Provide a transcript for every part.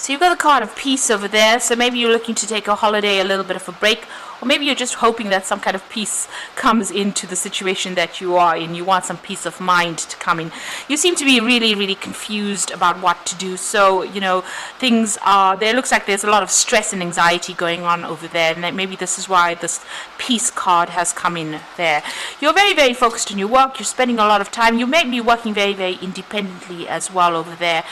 So you've got the card of peace over there. So maybe you're looking to take a holiday, a little bit of a break, or maybe you're just hoping that some kind of peace comes into the situation that you are in. You want some peace of mind to come in. You seem to be really, really confused about what to do. So, you know, things are, there looks like there's a lot of stress and anxiety going on over there. And maybe this is why this peace card has come in there. You're very, very focused on your work. You're spending a lot of time. You may be working very, very independently as well over there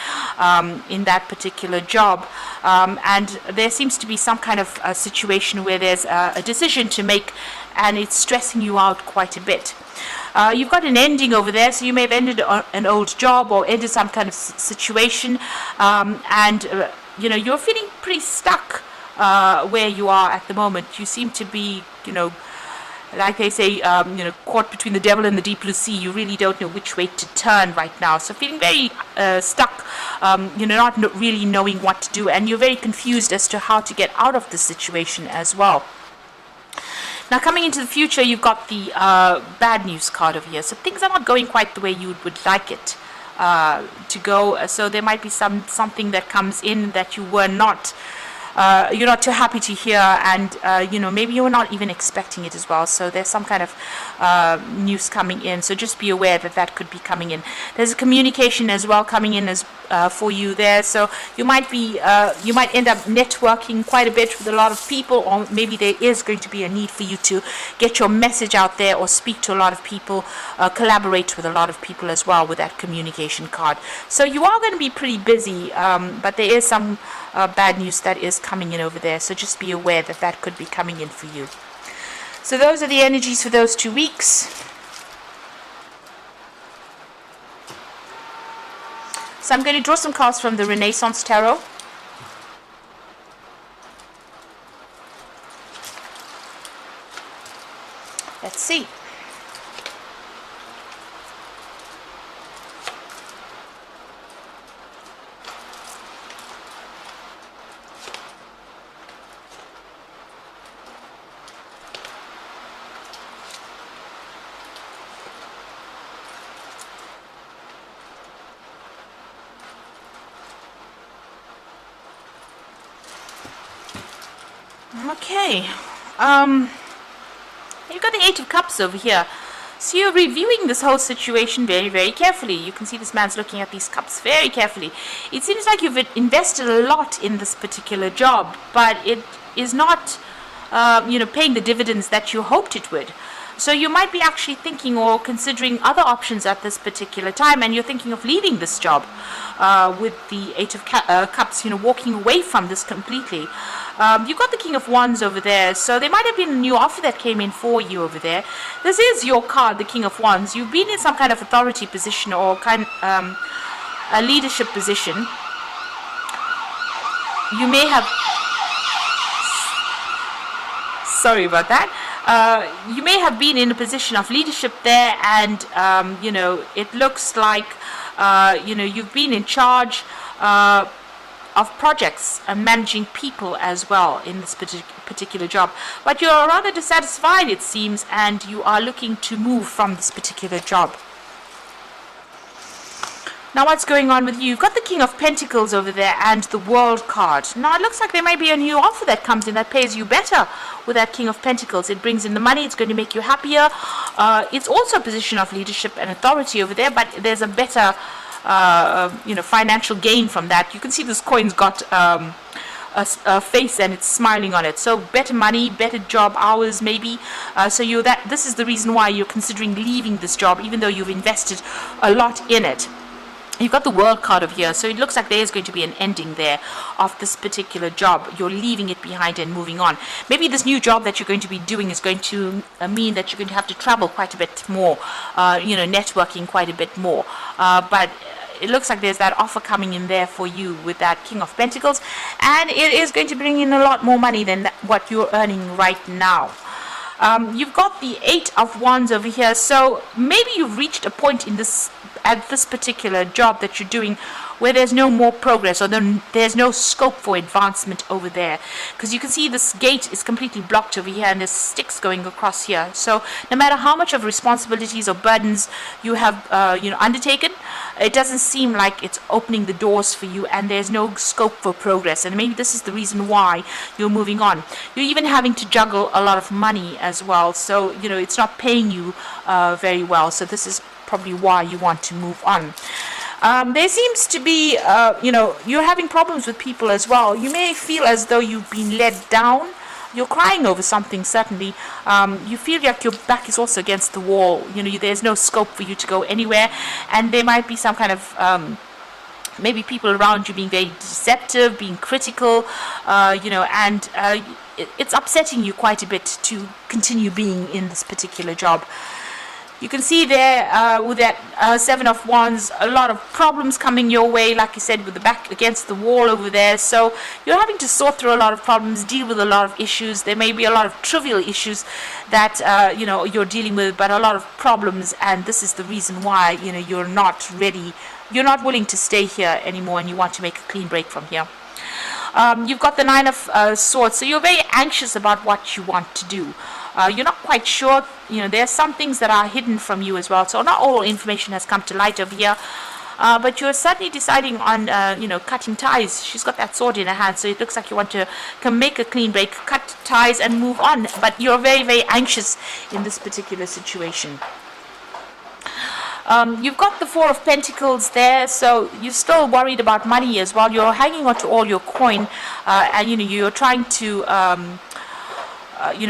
in that particular job. And there seems to be some kind of a situation where there's a decision to make, and it's stressing you out quite a bit. You've got an ending over there, so you may have ended an old job or ended some kind of situation, and you know, you're feeling pretty stuck where you are at the moment. You seem to be, you know, like they say, you know, caught between the devil and the deep blue sea. You really don't know which way to turn right now. So feeling very stuck, you know, not really knowing what to do, and you're very confused as to how to get out of this situation as well. Now, coming into the future, you've got the bad news card over here. So things are not going quite the way you would like it to go. So there might be something that comes in that you were not, you're not too happy to hear, and you know, maybe you're not even expecting it as well. So there's some kind of news coming in. So just be aware that that could be coming in. There's a communication as well coming in as for you there. So you might be, you might end up networking quite a bit with a lot of people, or maybe there is going to be a need for you to get your message out there or speak to a lot of people, collaborate with a lot of people as well with that communication card. So you are going to be pretty busy, but there is some bad news that is coming in over there. So just be aware that that could be coming in for you. So those are the energies for those 2 weeks. So I'm going to draw some cards from the Renaissance Tarot. Let's see. Okay, you've got the Eight of Cups over here. So you're reviewing this whole situation very, very carefully. You can see this man's looking at these cups very carefully. It seems like you've invested a lot in this particular job, but it is not, you know, paying the dividends that you hoped it would. So you might be actually thinking or considering other options at this particular time, and you're thinking of leaving this job with the Eight of Cups, you know, walking away from this completely. You've got the King of Wands over there, so there might have been a new offer that came in for you over there. This is your card, the King of Wands. You've been in some kind of authority position or kind a leadership position. You may have, sorry about that. You may have been in a position of leadership there, and you know, it looks like you know, you've been in charge of projects and managing people as well in this particular job, but you're rather dissatisfied, it seems, and you are looking to move from this particular job. Now, what's going on with you? You've got the King of Pentacles over there and the World card. Now, it looks like there may be a new offer that comes in that pays you better with that King of Pentacles. It brings in the money. It's going to make you happier. It's also a position of leadership and authority over there, but there's a better, you know, financial gain from that. You can see this coin's got a face and it's smiling on it. So better money, better job hours, maybe. So this is the reason why you're considering leaving this job, even though you've invested a lot in it. You've got the World card over here, so it looks like there is going to be an ending there of this particular job. You're leaving it behind and moving on. Maybe this new job that you're going to be doing is going to mean that you're going to have to travel quite a bit more, you know, networking quite a bit more. But it looks like there's that offer coming in there for you with that King of Pentacles, and it is going to bring in a lot more money than what you're earning right now. You've got the Eight of Wands over here, so maybe you've reached a point in this, at this particular job that you're doing, where there's no more progress, or there's no scope for advancement over there. Because you can see this gate is completely blocked over here, and there's sticks going across here. So no matter how much of responsibilities or burdens you have undertaken, it doesn't seem like it's opening the doors for you, and there's no scope for progress. And maybe this is the reason why you're moving on. You're even having to juggle a lot of money as well, so it's not paying you very well. So this is probably why you want to move on. There seems to be you're having problems with people as well. You may feel as though you've been let down. You're crying over something, certainly. You feel like your back is also against the wall. There's no scope for you to go anywhere, and there might be some kind of maybe people around you being very deceptive, being critical, and it's upsetting you quite a bit to continue being in this particular job. You can see there with that Seven of Wands, a lot of problems coming your way, like I said, with the back against the wall over there. So you're having to sort through a lot of problems, deal with a lot of issues. There may be a lot of trivial issues that you're dealing with, but a lot of problems, and this is the reason why you're not ready. You're not willing to stay here anymore, and you want to make a clean break from here. You've got the Nine of Swords, so you're very anxious about what you want to do. You're not quite sure. There are some things that are hidden from you as well, so not all information has come to light over here. But you're certainly deciding on, cutting ties. She's got that sword in her hand, so it looks like you want to make a clean break, cut ties, and move on. But you're very, very anxious in this particular situation. You've got the Four of Pentacles there, so you're still worried about money as well. You're hanging on to all your coin, and you're trying to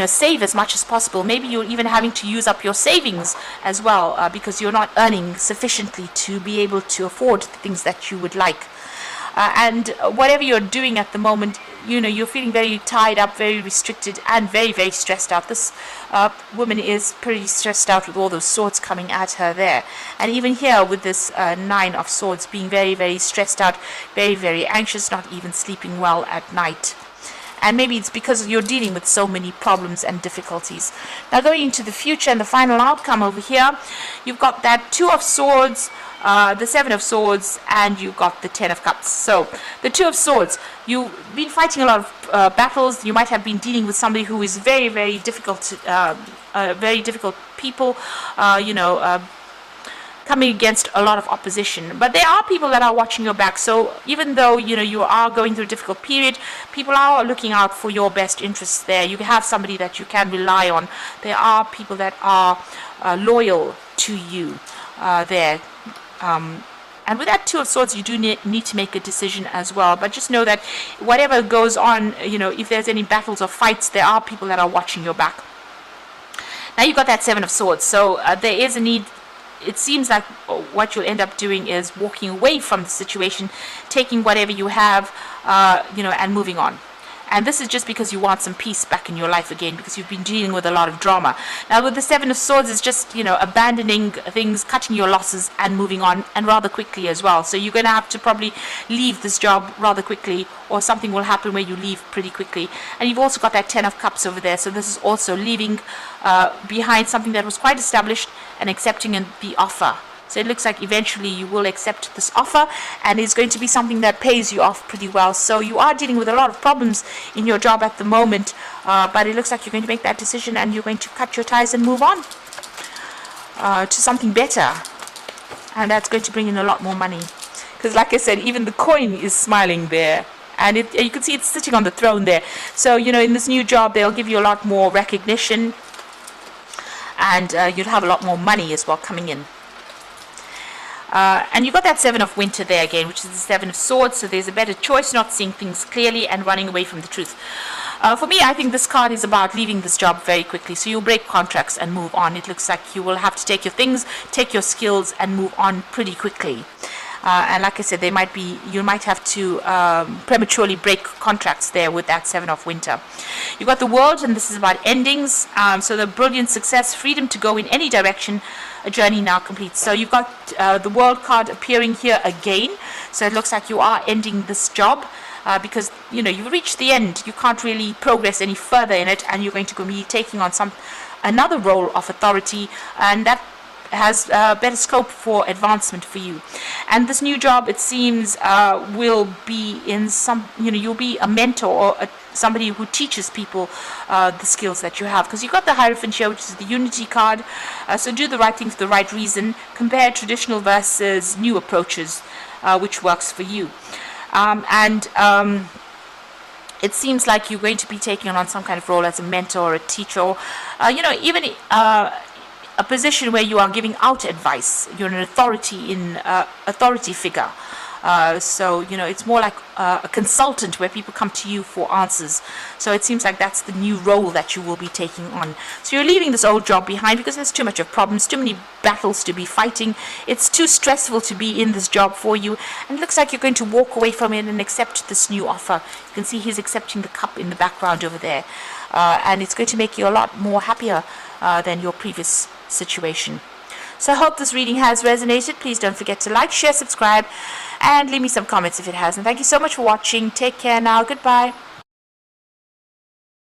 save as much as possible. Maybe you're even having to use up your savings as well, because you're not earning sufficiently to be able to afford the things that you would like. And whatever you're doing at the moment, you're feeling very tied up, very restricted, and very, very stressed out. This woman is pretty stressed out with all those swords coming at her there. And even here with this Nine of Swords, being very, very stressed out, very, very anxious, not even sleeping well at night. And maybe it's because you're dealing with so many problems and difficulties. Now going into the future and the final outcome over here, you've got that Two of Swords, the Seven of Swords, and you've got the Ten of Cups. So the Two of Swords, you've been fighting a lot of battles. You might have been dealing with somebody who is very, very difficult, very difficult people, coming against a lot of opposition. But there are people that are watching your back. So even though you are going through a difficult period, people are looking out for your best interests there. You have somebody that you can rely on. There are people that are loyal to you there. And with that Two of Swords, you do need to make a decision as well. But just know that whatever goes on, if there's any battles or fights, there are people that are watching your back. Now you've got that Seven of Swords. So there is a need. It seems like what you'll end up doing is walking away from the situation, taking whatever you have, and moving on. And this is just because you want some peace back in your life again, because you've been dealing with a lot of drama. Now with the Seven of Swords, it's just, abandoning things, cutting your losses, and moving on, and rather quickly as well. So you're going to have to probably leave this job rather quickly, or something will happen where you leave pretty quickly. And you've also got that Ten of Cups over there. So this is also leaving behind something that was quite established and accepting the offer. So it looks like eventually you will accept this offer, and it's going to be something that pays you off pretty well. So you are dealing with a lot of problems in your job at the moment, but it looks like you're going to make that decision, and you're going to cut your ties and move on to something better. And that's going to bring in a lot more money. Because like I said, even the coin is smiling there. And you can see it's sitting on the throne there. So, in this new job, they'll give you a lot more recognition, and you'll have a lot more money as well coming in. And you've got that Seven of Winter there again, which is the Seven of Swords. So there's a better choice, not seeing things clearly and running away from the truth. For me, I think this card is about leaving this job very quickly. So you'll break contracts and move on. It looks like you will have to take your things, take your skills, and move on pretty quickly. And like I said, you might have to prematurely break contracts there with that Seven of Winter. You've got the World, and this is about endings. So the brilliant success, freedom to go in any direction, a journey now complete. So you've got the World card appearing here again. So it looks like you are ending this job because you've reached the end. You can't really progress any further in it, and you're going to be taking on another role of authority, and that has better scope for advancement for you. And this new job, it seems, will be in some, you'll be a mentor or somebody who teaches people the skills that you have, because you've got the Hierophant here, which is the unity card. So do the right thing for the right reason. Compare traditional versus new approaches, which works for you. It seems like you're going to be taking on some kind of role as a mentor or a teacher, or even a position where you are giving out advice. You're an authority figure. So it's more like a consultant, where people come to you for answers. So it seems like that's the new role that you will be taking on. So you're leaving this old job behind because there's too much of problems, too many battles to be fighting. It's too stressful to be in this job for you, and it looks like you're going to walk away from it and accept this new offer. You can see he's accepting the cup in the background over there, and it's going to make you a lot more happier than your previous situation. So I hope this reading has resonated. Please don't forget to like, share, subscribe, and leave me some comments if it has. And thank you so much for watching. Take care now. Goodbye.